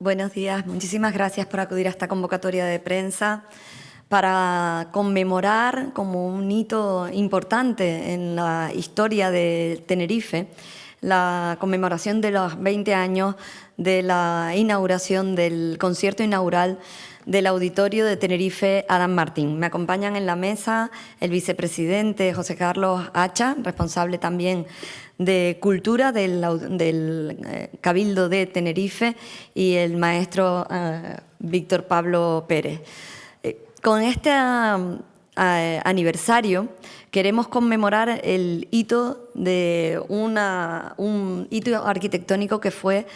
Buenos días, muchísimas gracias por acudir a esta convocatoria de prensa para conmemorar como un hito importante en la historia de Tenerife la conmemoración de los 20 años de la inauguración del concierto inaugural del Auditorio de Tenerife Adam Martín. Me acompañan en la mesa el vicepresidente José Carlos Hacha, responsable también de Cultura del Cabildo de Tenerife, y el maestro Víctor Pablo Pérez. Con este aniversario queremos conmemorar el hito de un hito arquitectónico que fue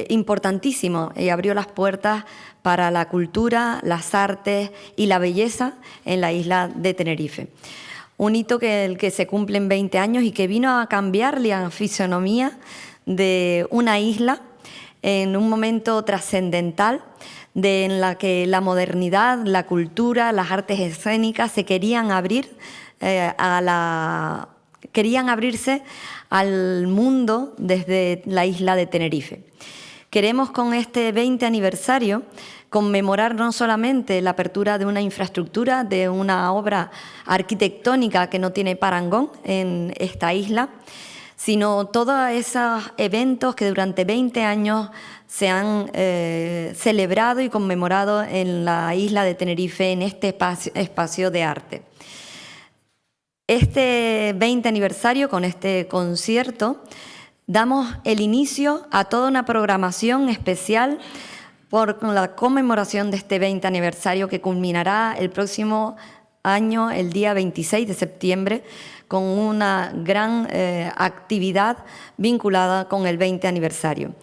importantísimo y abrió las puertas para la cultura, las artes y la belleza en la isla de Tenerife. Un hito el que se cumple en 20 años y que vino a cambiar la fisonomía de una isla en un momento trascendental en la que la modernidad, la cultura, las artes escénicas se querían abrir querían abrirse al mundo desde la isla de Tenerife. Queremos con este 20 aniversario conmemorar no solamente la apertura de una infraestructura, de una obra arquitectónica que no tiene parangón en esta isla, sino todos esos eventos que durante 20 años se han celebrado y conmemorado en la isla de Tenerife, en este espacio de arte. Este 20 aniversario, con este concierto, damos el inicio a toda una programación especial por la conmemoración de este 20 aniversario que culminará el próximo año, el día 26 de septiembre, con una gran actividad vinculada con el 20 aniversario.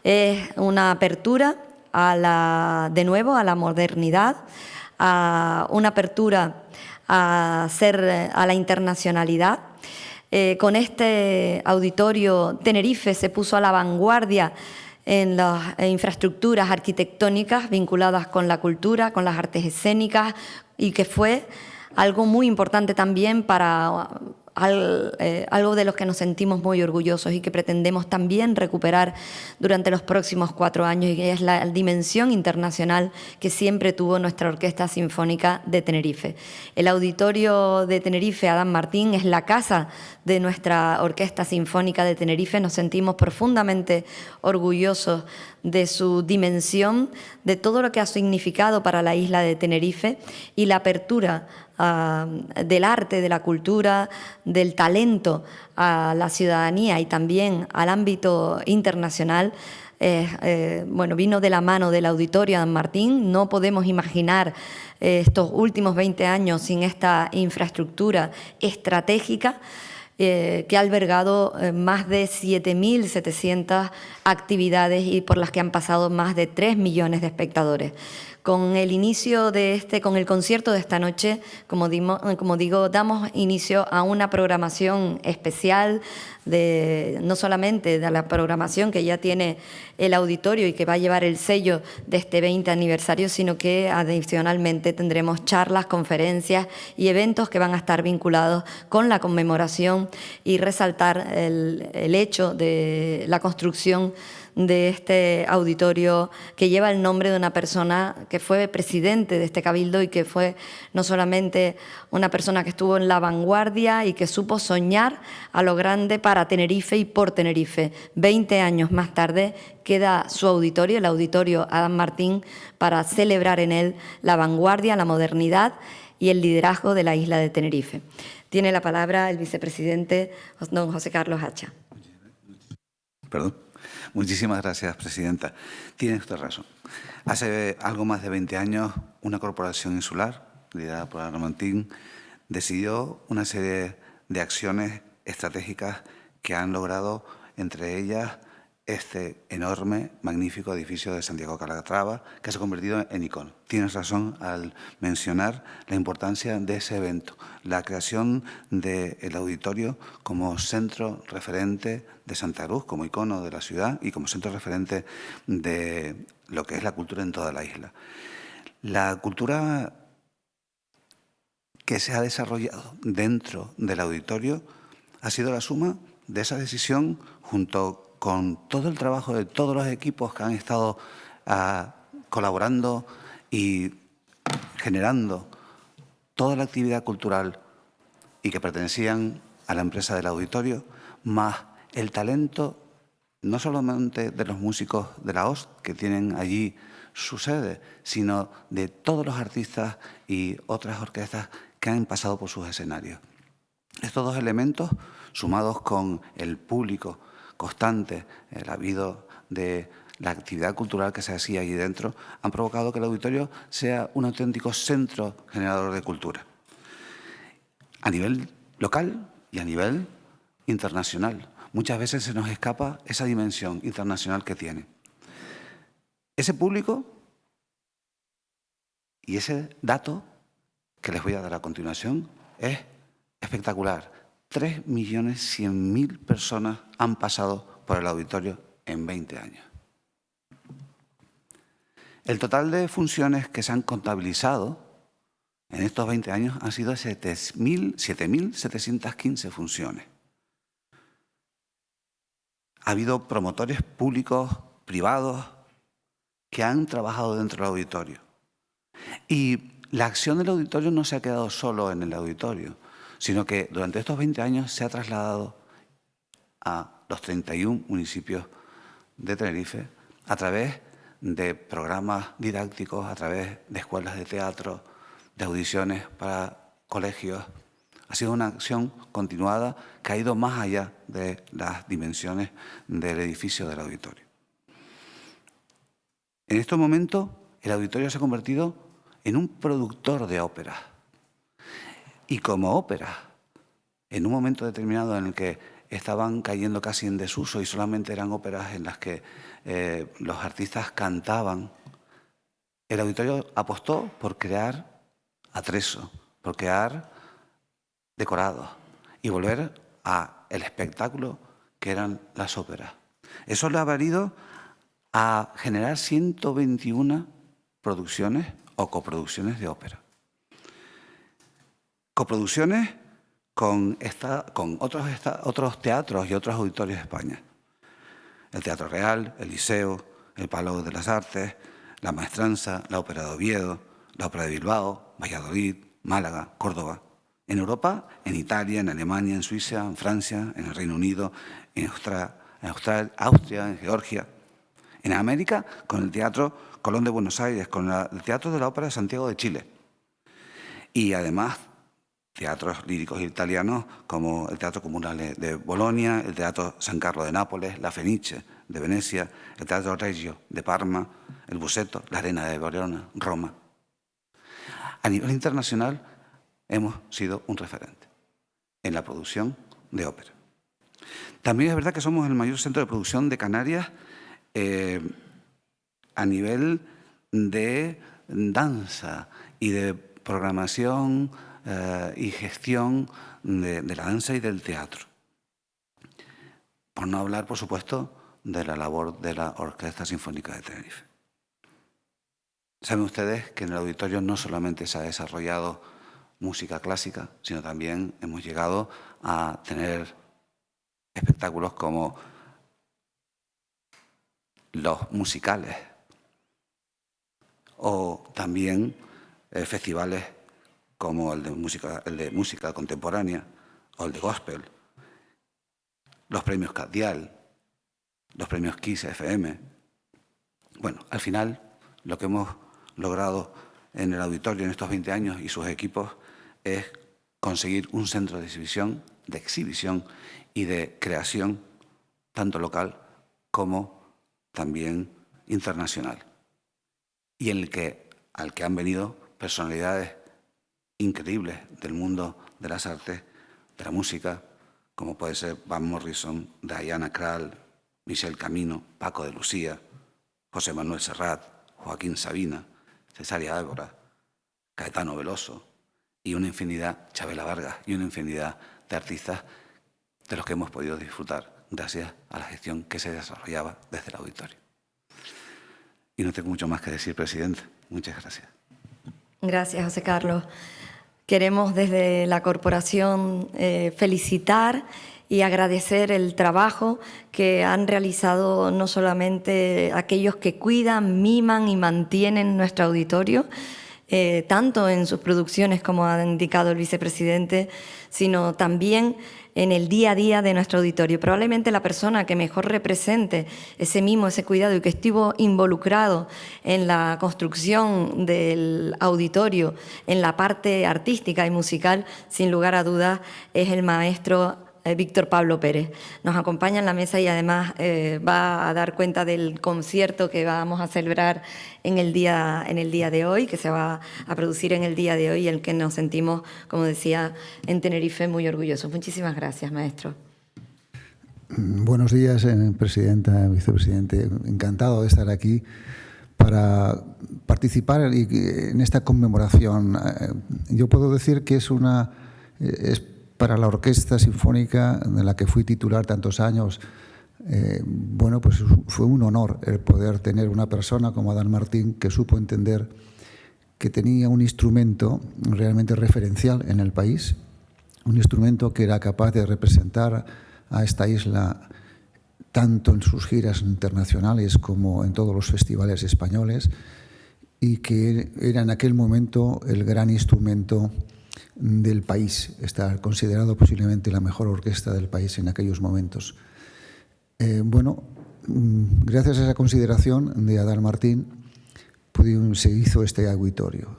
Es una apertura de nuevo a la modernidad, a una apertura a la internacionalidad. Con este auditorio, Tenerife se puso a la vanguardia en las infraestructuras arquitectónicas vinculadas con la cultura, con las artes escénicas, y que fue algo muy importante también para algo de lo que nos sentimos muy orgullosos y que pretendemos también recuperar durante los próximos 4 años, y que es la dimensión internacional que siempre tuvo nuestra Orquesta Sinfónica de Tenerife. El Auditorio de Tenerife Adam Martín es la casa de nuestra Orquesta Sinfónica de Tenerife. Nos sentimos profundamente orgullosos de su dimensión, de todo lo que ha significado para la isla de Tenerife, y la apertura del arte, de la cultura, del talento a la ciudadanía y también al ámbito internacional. Vino de la mano del Auditorio Adam Martín. No podemos imaginar estos últimos 20 años sin esta infraestructura estratégica que ha albergado más de 7.700 actividades y por las que han pasado más de 3 millones de espectadores. Con el inicio con el concierto de esta noche, como digo, damos inicio a una programación especial, no solamente de la programación que ya tiene el auditorio y que va a llevar el sello de este 20 aniversario, sino que adicionalmente tendremos charlas, conferencias y eventos que van a estar vinculados con la conmemoración y resaltar el hecho de la construcción de este auditorio, que lleva el nombre de una persona que fue presidente de este cabildo y que fue no solamente una persona que estuvo en la vanguardia y que supo soñar a lo grande para Tenerife y por Tenerife. 20 años más tarde queda su auditorio, el Auditorio Adam Martín, para celebrar en él la vanguardia, la modernidad y el liderazgo de la isla de Tenerife. Tiene la palabra el vicepresidente don José Carlos Hacha. Muchísimas gracias, presidenta. Tiene usted razón. Hace algo más de 20 años, una corporación insular, liderada por Adam Martín, decidió una serie de acciones estratégicas que han logrado, entre ellas, este enorme, magnífico edificio de Santiago Calatrava, que se ha convertido en icono. Tienes razón al mencionar la importancia de ese evento, la creación del auditorio como centro referente de Santa Cruz, como icono de la ciudad y como centro referente de lo que es la cultura en toda la isla. La cultura que se ha desarrollado dentro del auditorio ha sido la suma de esa decisión, junto con todo el trabajo de todos los equipos que han estado colaborando y generando toda la actividad cultural y que pertenecían a la empresa del auditorio, más el talento no solamente de los músicos de la OST, que tienen allí su sede, sino de todos los artistas y otras orquestas que han pasado por sus escenarios. Estos dos elementos, sumados con el público constante, el habido de la actividad cultural que se hacía allí dentro, han provocado que el auditorio sea un auténtico centro generador de cultura, a nivel local y a nivel internacional. Muchas veces se nos escapa esa dimensión internacional que tiene. Ese público y ese dato que les voy a dar a continuación es espectacular. 3.100.000 personas han pasado por el auditorio en 20 años. El total de funciones que se han contabilizado en estos 20 años han sido 7.715 funciones. Ha habido promotores públicos, privados, que han trabajado dentro del auditorio. Y la acción del auditorio no se ha quedado solo en el auditorio, sino que durante estos 20 años se ha trasladado a los 31 municipios de Tenerife a través de programas didácticos, a través de escuelas de teatro, de audiciones para colegios. Ha sido una acción continuada que ha ido más allá de las dimensiones del edificio del auditorio. En estos momentos, el auditorio se ha convertido en un productor de óperas. Y como óperas, en un momento determinado en el que estaban cayendo casi en desuso y solamente eran óperas en las que los artistas cantaban, el auditorio apostó por crear atrezo, por crear decorados y volver al espectáculo que eran las óperas. Eso le ha valido a generar 121 producciones o coproducciones de ópera. Coproducciones con otros teatros y otros auditorios de España. El Teatro Real, el Liceo, el Palau de las Artes, la Maestranza, la Ópera de Oviedo, la Ópera de Bilbao, Valladolid, Málaga, Córdoba. En Europa, en Italia, en Alemania, en Suiza, en Francia, en el Reino Unido, en Austria, en Georgia. En América, con el Teatro Colón de Buenos Aires, con el Teatro de la Ópera de Santiago de Chile. Y además, teatros líricos italianos como el Teatro Comunal de Bolonia, el Teatro San Carlo de Nápoles, la Fenice de Venecia, el Teatro Regio de Parma, el Busseto, la Arena de Verona, Roma. A nivel internacional hemos sido un referente en la producción de ópera. También es verdad que somos el mayor centro de producción de Canarias a nivel de danza y de programación y gestión de la danza y del teatro. Por no hablar, por supuesto, de la labor de la Orquesta Sinfónica de Tenerife. Saben ustedes que en el auditorio no solamente se ha desarrollado música clásica, sino también hemos llegado a tener espectáculos como los musicales o también festivales como el de música contemporánea o el de gospel, los premios Cadial, los premios Kiss FM. Bueno, al final lo que hemos logrado en el auditorio en estos 20 años y sus equipos es conseguir un centro de exhibición y de creación tanto local como también internacional, y en el al que han venido personalidades increíbles del mundo de las artes, de la música, como puede ser Van Morrison, Diana Krall, Michel Camino, Paco de Lucía, José Manuel Serrat, Joaquín Sabina, Cesárea Évora, Caetano Veloso y una infinidad, Chabela Vargas, y una infinidad de artistas de los que hemos podido disfrutar gracias a la gestión que se desarrollaba desde el auditorio. Y no tengo mucho más que decir, presidente. Muchas gracias. Gracias, José Carlos. Queremos desde la corporación felicitar y agradecer el trabajo que han realizado no solamente aquellos que cuidan, miman y mantienen nuestro auditorio, tanto en sus producciones, como ha indicado el vicepresidente, sino también en el día a día de nuestro auditorio. Probablemente la persona que mejor represente ese mimo, ese cuidado y que estuvo involucrado en la construcción del auditorio, en la parte artística y musical, sin lugar a dudas, es el maestro Víctor Pablo Pérez. Nos acompaña en la mesa y además va a dar cuenta del concierto que vamos a celebrar en el día de hoy, que se va a producir en el día de hoy, y el que nos sentimos, como decía, en Tenerife muy orgullosos. Muchísimas gracias, maestro. Buenos días, presidenta, vicepresidente. Encantado de estar aquí para participar en esta conmemoración. Yo puedo decir que es para la Orquesta Sinfónica, de la que fui titular tantos años, bueno, pues fue un honor el poder tener una persona como Adán Martín, que supo entender que tenía un instrumento realmente referencial en el país, un instrumento que era capaz de representar a esta isla tanto en sus giras internacionales como en todos los festivales españoles, y que era en aquel momento el gran instrumento del país. Está considerado posiblemente la mejor orquesta del país en aquellos momentos. Bueno, gracias a esa consideración de Adán Martín, se hizo este auditorio.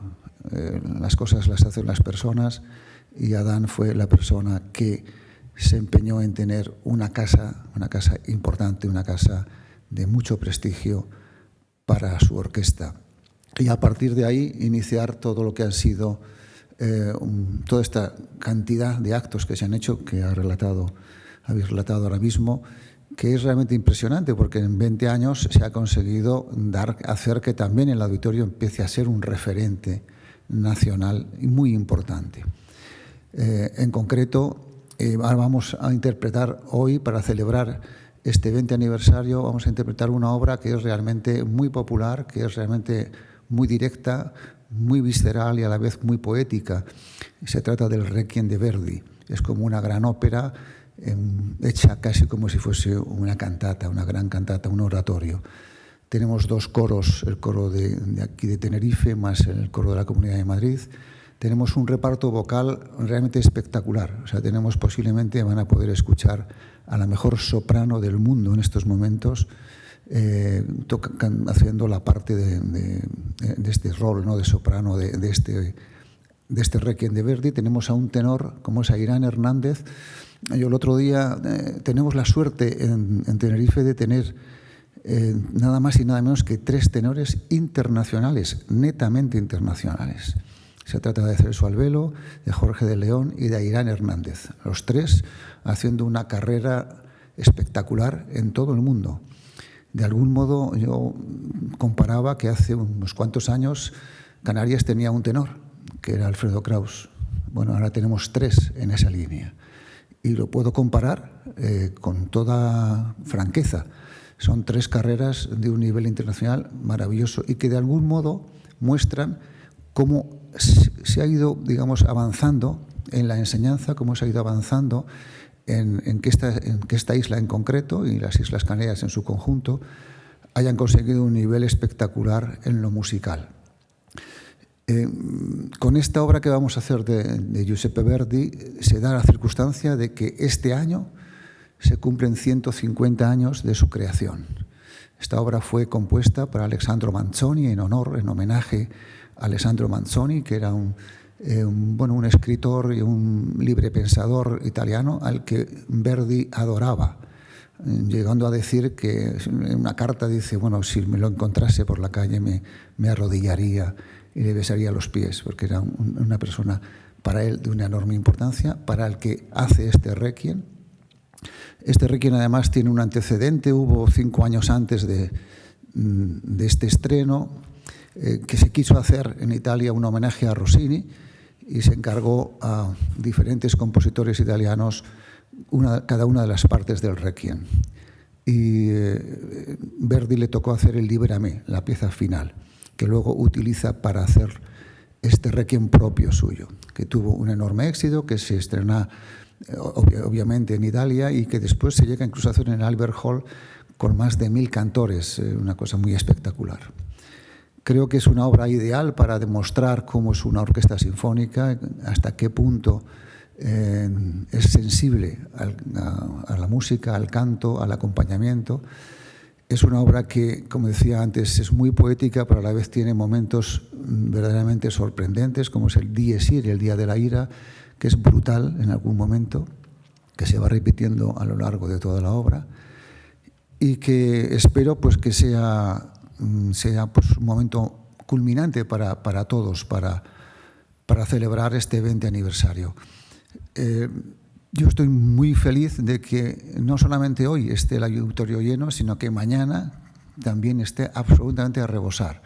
Las cosas las hacen las personas, y Adán fue la persona que se empeñó en tener una casa importante, una casa de mucho prestigio para su orquesta. Y a partir de ahí iniciar todo lo que han sido toda esta cantidad de actos que se han hecho, que habéis relatado ahora mismo, que es realmente impresionante, porque en 20 años se ha conseguido hacer que también el auditorio empiece a ser un referente nacional y muy importante. En concreto, ahora vamos a interpretar hoy, para celebrar este 20 aniversario, vamos a interpretar una obra que es realmente muy popular, que es realmente muy directa, muy visceral y a la vez muy poética. Se trata del Requiem de Verdi. Es como una gran ópera hecha casi como si fuese una cantata, una gran cantata, un oratorio. Tenemos dos coros, el coro de aquí de Tenerife más el coro de la Comunidad de Madrid. Tenemos un reparto vocal realmente espectacular. O sea, posiblemente van a poder escuchar a la mejor soprano del mundo en estos momentos, haciendo la parte de este rol, ¿no?, de soprano de este Requiem de Verdi. Tenemos a un tenor como es Airán Hernández. Yo el otro día tenemos la suerte en Tenerife de tener nada más y nada menos que 3 tenores internacionales, netamente internacionales. Se trata de Celso Albelo, de Jorge de León y de Airán Hernández. Los 3 haciendo una carrera espectacular en todo el mundo. De algún modo yo comparaba que hace unos cuantos años Canarias tenía un tenor, que era Alfredo Kraus. Bueno, ahora tenemos 3 en esa línea. Y lo puedo comparar con toda franqueza. Son 3 carreras de un nivel internacional maravilloso y que de algún modo muestran cómo se ha ido, digamos, avanzando en la enseñanza, cómo se ha ido avanzando en que esta isla en concreto y las Islas Canarias en su conjunto hayan conseguido un nivel espectacular en lo musical. Con esta obra que vamos a hacer de Giuseppe Verdi se da la circunstancia de que este año se cumplen 150 años de su creación. Esta obra fue compuesta para Alessandro Manzoni en homenaje a Alessandro Manzoni, que era un escritor y un librepensador italiano al que Verdi adoraba, llegando a decir que en una carta dice, bueno, si me lo encontrase por la calle me arrodillaría y le besaría los pies, porque era una persona para él de una enorme importancia, para el que hace este Requiem. Este Requiem además tiene un antecedente, hubo 5 años antes de este estreno, que se quiso hacer en Italia un homenaje a Rossini y se encargó a diferentes compositores italianos cada una de las partes del Requiem. Y Verdi le tocó hacer el Libera me, la pieza final, que luego utiliza para hacer este Requiem propio suyo, que tuvo un enorme éxito, que se estrena obviamente en Italia, y que después se llega incluso a hacer en el Albert Hall con más de 1000 cantores, una cosa muy espectacular. Creo que es una obra ideal para demostrar cómo es una orquesta sinfónica, hasta qué punto es sensible a la música, al canto, al acompañamiento. Es una obra que, como decía antes, es muy poética, pero a la vez tiene momentos verdaderamente sorprendentes, como es el Dies Irae, el Día de la Ira, que es brutal en algún momento, que se va repitiendo a lo largo de toda la obra, y que espero pues, que sea pues, un momento culminante para todos, para celebrar este 20 aniversario. Yo estoy muy feliz de que no solamente hoy esté el auditorio lleno, sino que mañana también esté absolutamente a rebosar.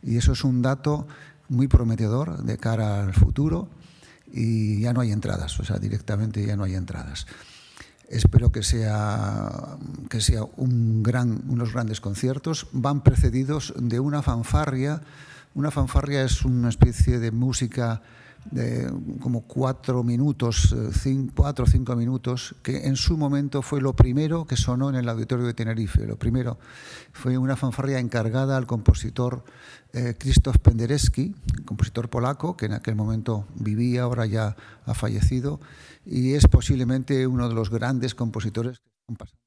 Y eso es un dato muy prometedor de cara al futuro, y ya no hay entradas, o sea, directamente ya no hay entradas. Espero que sea unos grandes conciertos. Van precedidos de una fanfarria. Una fanfarria es una especie de música de como 4 o 5 minutos, que en su momento fue lo primero que sonó en el Auditorio de Tenerife. Lo primero fue una fanfarria encargada al compositor Krzysztof Penderecki, compositor polaco, que en aquel momento vivía, ahora ya ha fallecido, y es posiblemente uno de los grandes compositores que han pasado.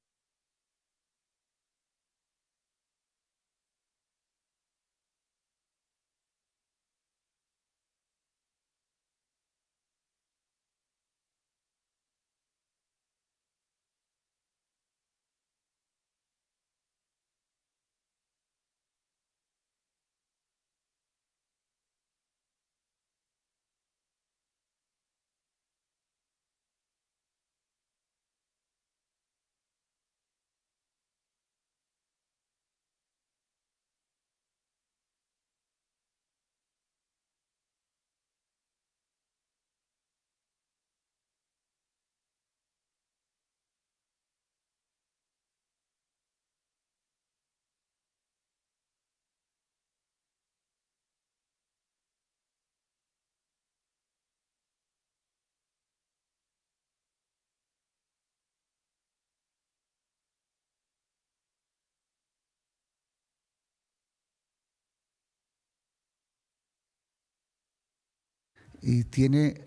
Y tiene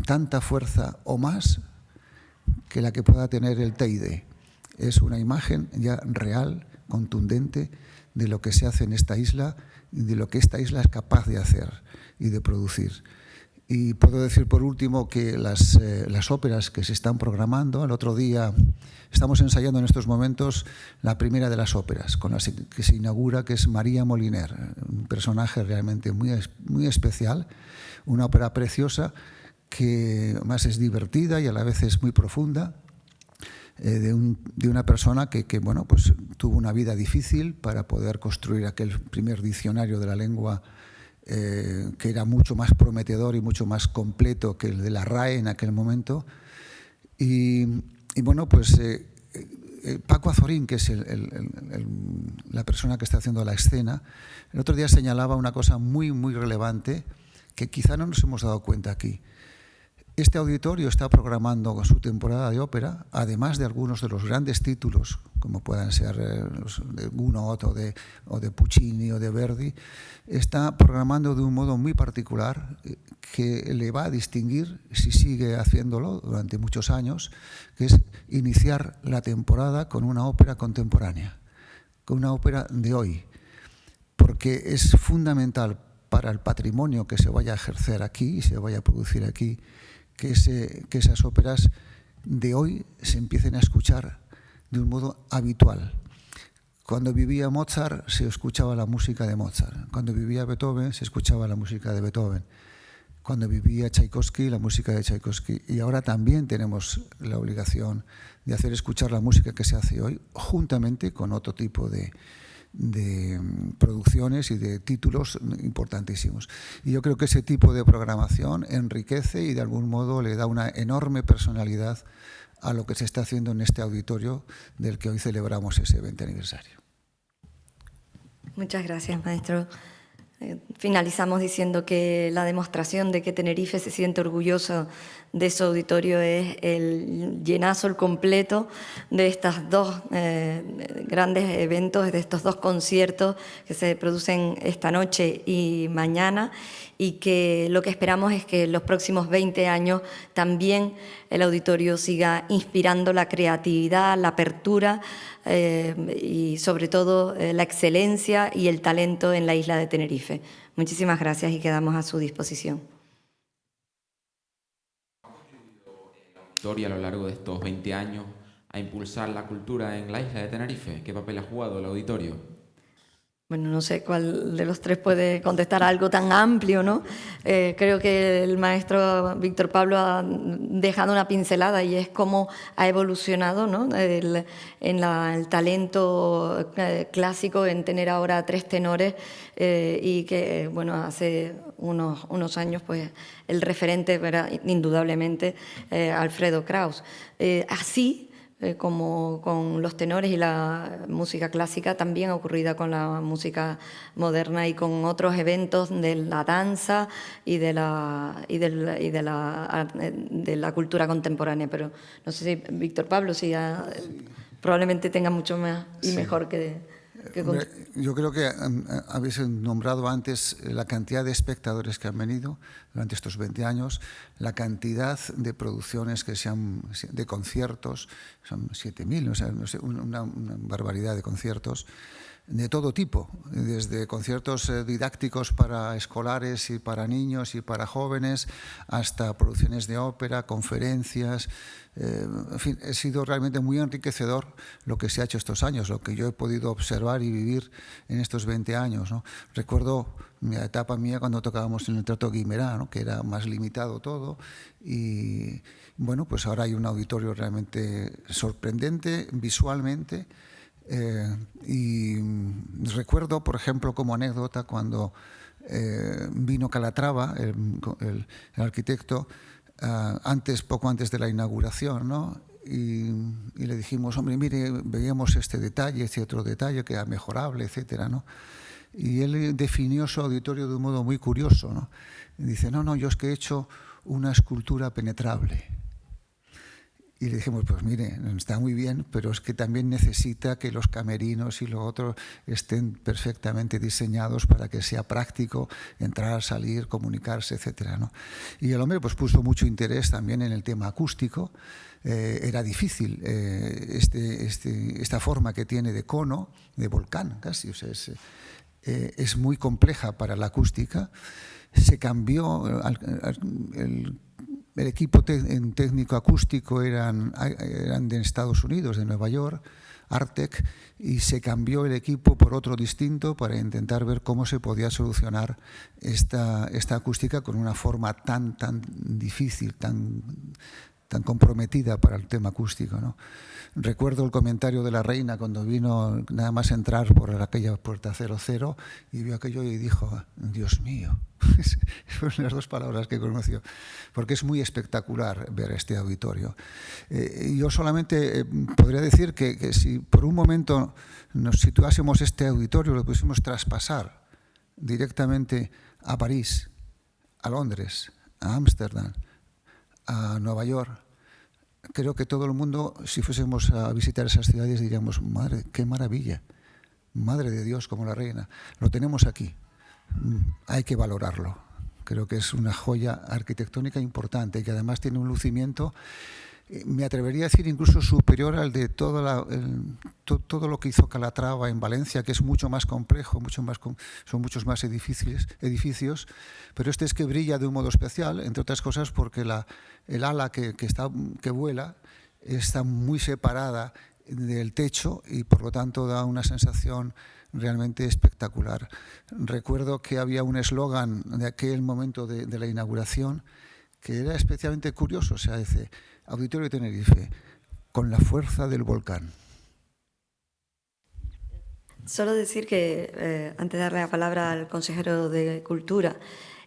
tanta fuerza o más que la que pueda tener el Teide. Es una imagen ya real, contundente, de lo que se hace en esta isla y de lo que esta isla es capaz de hacer y de producir. Y puedo decir por último que las óperas que se están programando, el otro día estamos ensayando en estos momentos la primera de las óperas con la que se inaugura, que es María Moliner, un personaje realmente muy especial, una ópera preciosa que más es divertida y a la vez es muy profunda, de una persona que bueno, pues, tuvo una vida difícil para poder construir aquel primer diccionario de la lengua que era mucho más prometedor y mucho más completo que el de la RAE en aquel momento. Y bueno, pues Paco Azorín, que es la persona que está haciendo la escena, el otro día señalaba una cosa muy, muy relevante que quizá no nos hemos dado cuenta aquí. Este auditorio está programando su temporada de ópera, además de algunos de los grandes títulos, como puedan ser los de Gounod o de Puccini o de Verdi, está programando de un modo muy particular que le va a distinguir, si sigue haciéndolo durante muchos años, que es iniciar la temporada con una ópera contemporánea, con una ópera de hoy, porque es fundamental para el patrimonio que se vaya a ejercer aquí y se vaya a producir aquí, que esas óperas de hoy se empiecen a escuchar de un modo habitual. Cuando vivía Mozart se escuchaba la música de Mozart, cuando vivía Beethoven se escuchaba la música de Beethoven, cuando vivía Tchaikovsky la música de Tchaikovsky, y ahora también tenemos la obligación de hacer escuchar la música que se hace hoy, juntamente con otro tipo de producciones y de títulos importantísimos. Y yo creo que ese tipo de programación enriquece y de algún modo le da una enorme personalidad a lo que se está haciendo en este auditorio del que hoy celebramos ese 20 aniversario. Muchas gracias, maestro. Finalizamos diciendo que la demostración de que Tenerife se siente orgulloso de su auditorio es el llenazo, el completo de estos dos grandes eventos, de estos dos conciertos que se producen esta noche y mañana, y que lo que esperamos es que en los próximos 20 años también el auditorio siga inspirando la creatividad, la apertura y sobre todo la excelencia y el talento en la isla de Tenerife. Muchísimas gracias y quedamos a su disposición. A lo largo de estos 20 años a impulsar la cultura en la isla de Tenerife. ¿Qué papel ha jugado el auditorio? Bueno, no sé cuál de los tres puede contestar algo tan amplio, ¿no? Creo que el maestro Víctor Pablo ha dejado una pincelada y es cómo ha evolucionado, ¿no? el talento clásico, en tener ahora 3 tenores y que, bueno, hace unos años, pues, el referente era indudablemente Alfredo Kraus. Así, como con los tenores y la música clásica, también ha ocurrido con la música moderna y con otros eventos de la danza y de la cultura contemporánea. Pero no sé si Víctor Pablo probablemente tenga mucho más y mejor que Hombre, yo creo que habéis nombrado antes la cantidad de espectadores que han venido durante estos 20 años, la cantidad de producciones de conciertos, son 7.000, o sea, no sé, una barbaridad de conciertos de todo tipo, desde conciertos didácticos para escolares y para niños y para jóvenes, hasta producciones de ópera, conferencias. En fin, ha sido realmente muy enriquecedor lo que se ha hecho estos años, lo que yo he podido observar y vivir en estos 20 años, ¿no? Recuerdo la etapa mía cuando tocábamos en el Teatro Guimerá, ¿no? Que era más limitado todo, y bueno, pues ahora hay un auditorio realmente sorprendente visualmente. Y recuerdo, por ejemplo, como anécdota, cuando vino Calatrava, el arquitecto, poco antes de la inauguración, ¿no? Y le dijimos, hombre, mire, veíamos este detalle, este otro detalle que era mejorable, etcétera, ¿no? Y él definió su auditorio de un modo muy curioso, ¿no? Y dice, no, yo es que he hecho una escultura penetrable. Y le dijimos, pues mire, está muy bien, pero es que también necesita que los camerinos y lo otro estén perfectamente diseñados para que sea práctico entrar, salir, comunicarse, etcétera, ¿no? Y el hombre pues puso mucho interés también en el tema acústico. Era difícil esta forma que tiene de cono, de volcán casi, o sea, es muy compleja para la acústica. Se cambió el equipo técnico acústico eran de Estados Unidos, de Nueva York, Artec, y se cambió el equipo por otro distinto para intentar ver cómo se podía solucionar esta acústica con una forma tan difícil, tan comprometida para el tema acústico, ¿no? Recuerdo el comentario de la reina cuando vino nada más entrar por aquella puerta 00 y vio aquello y dijo, Dios mío. Fueron las 2 palabras que conoció, porque es muy espectacular ver este auditorio. Yo solamente podría decir que si por un momento nos situásemos este auditorio, lo pudiésemos traspasar directamente a París, a Londres, a Ámsterdam, a Nueva York, creo que todo el mundo, si fuésemos a visitar esas ciudades, diríamos, madre, qué maravilla, madre de Dios como la reina, lo tenemos aquí, hay que valorarlo. Creo que es una joya arquitectónica importante y que además tiene un lucimiento, me atrevería a decir, incluso superior al de todo lo que hizo Calatrava en Valencia, que es mucho más complejo, son muchos más edificios, pero este es que brilla de un modo especial, entre otras cosas porque el ala que vuela está muy separada del techo y por lo tanto da una sensación realmente espectacular. Recuerdo que había un eslogan de aquel momento de la inauguración que era especialmente curioso, o sea, dice, Auditorio de Tenerife, con la fuerza del volcán. Solo decir que, antes de darle la palabra al consejero de Cultura,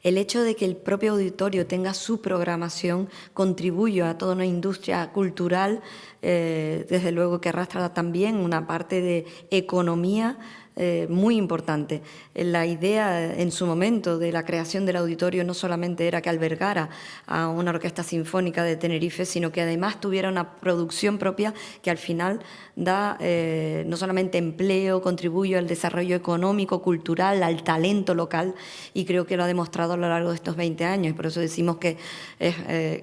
el hecho de que el propio auditorio tenga su programación contribuye a toda una industria cultural, desde luego que arrastra también una parte de economía muy importante. La idea en su momento de la creación del auditorio no solamente era que albergara a una orquesta sinfónica de Tenerife, sino que además tuviera una producción propia que al final da no solamente empleo, contribuye al desarrollo económico, cultural, al talento local, y creo que lo ha demostrado a lo largo de estos 20 años. Y por eso decimos que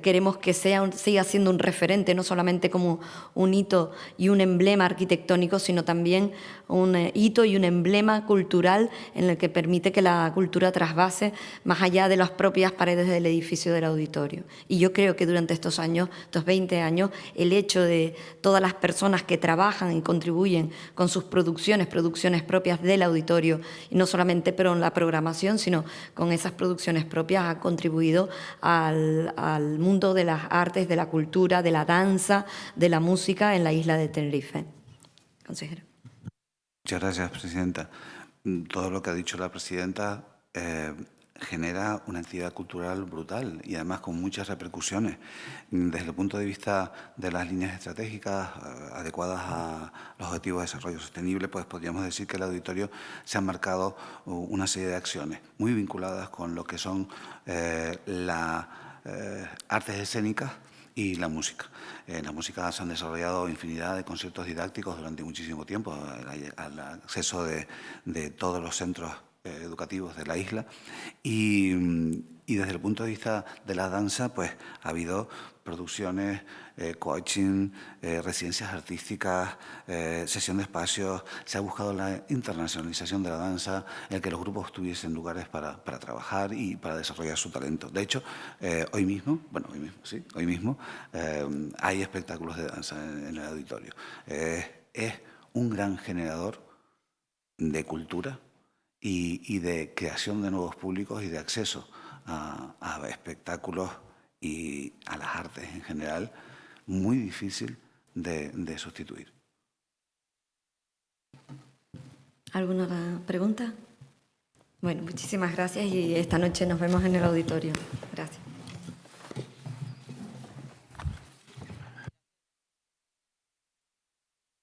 queremos que siga siendo un referente, no solamente como un hito y un emblema arquitectónico, sino también un hito y un emblema cultural en el que permite que la cultura trasvase más allá de las propias paredes del edificio del auditorio. Y yo creo que durante estos años, estos 20 años, el hecho de todas las personas que trabajan y contribuyen con sus producciones propias del auditorio, y no solamente pero en la programación, sino con esas producciones propias, ha contribuido al mundo de las artes, de la cultura, de la danza, de la música en la isla de Tenerife. Consejero. Muchas gracias, presidenta. Todo lo que ha dicho la presidenta genera una actividad cultural brutal y además con muchas repercusiones. Desde el punto de vista de las líneas estratégicas adecuadas a los objetivos de desarrollo sostenible, pues podríamos decir que el auditorio se han marcado una serie de acciones muy vinculadas con lo que son las artes escénicas y la música. En la música se han desarrollado infinidad de conciertos didácticos durante muchísimo tiempo, al acceso de todos los centros educativos de la isla, y desde el punto de vista de la danza, pues ha habido producciones, coaching, residencias artísticas, sesión de espacios. Se ha buscado la internacionalización de la danza, el que los grupos tuviesen lugares para trabajar y para desarrollar su talento. De hecho, hoy mismo hay espectáculos de danza en el auditorio. Es un gran generador de cultura y de creación de nuevos públicos y de acceso a espectáculos y a las artes en general, muy difícil de sustituir. ¿Alguna pregunta? Bueno, muchísimas gracias y esta noche nos vemos en el auditorio. Gracias.